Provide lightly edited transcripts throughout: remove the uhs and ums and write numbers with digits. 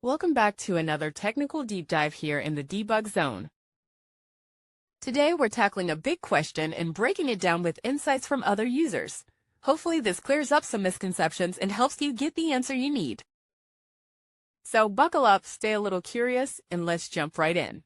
Welcome back to another technical deep dive here in the debug zone. Today we're tackling a big question and breaking it down with insights from other users. Hopefully this clears up some misconceptions and helps you get the answer you need. So buckle up, stay a little curious, and let's jump right in.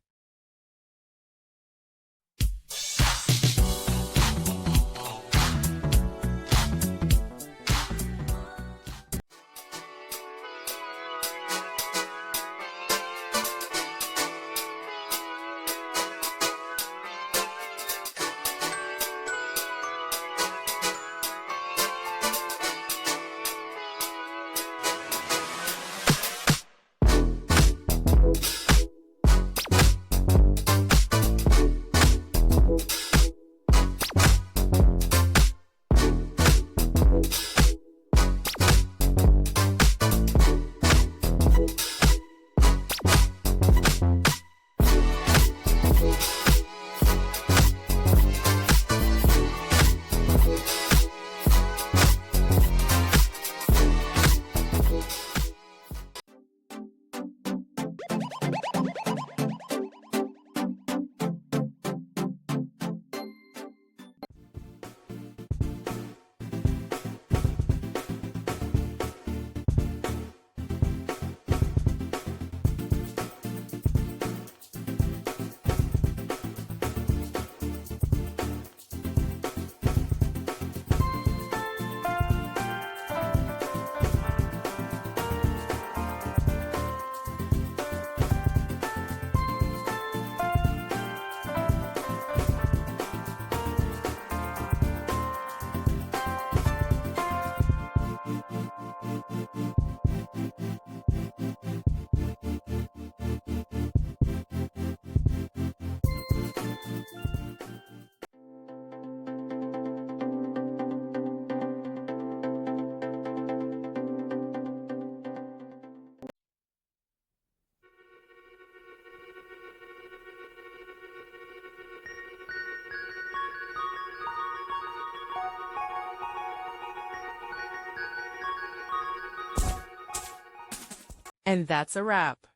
And that's a wrap.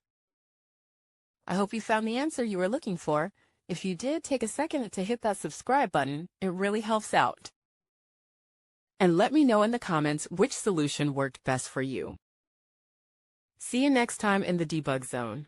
I hope you found the answer you were looking for. If you did, take a second to hit that subscribe button. It really helps out. And let me know in the comments which solution worked best for you. See you next time in the debug zone.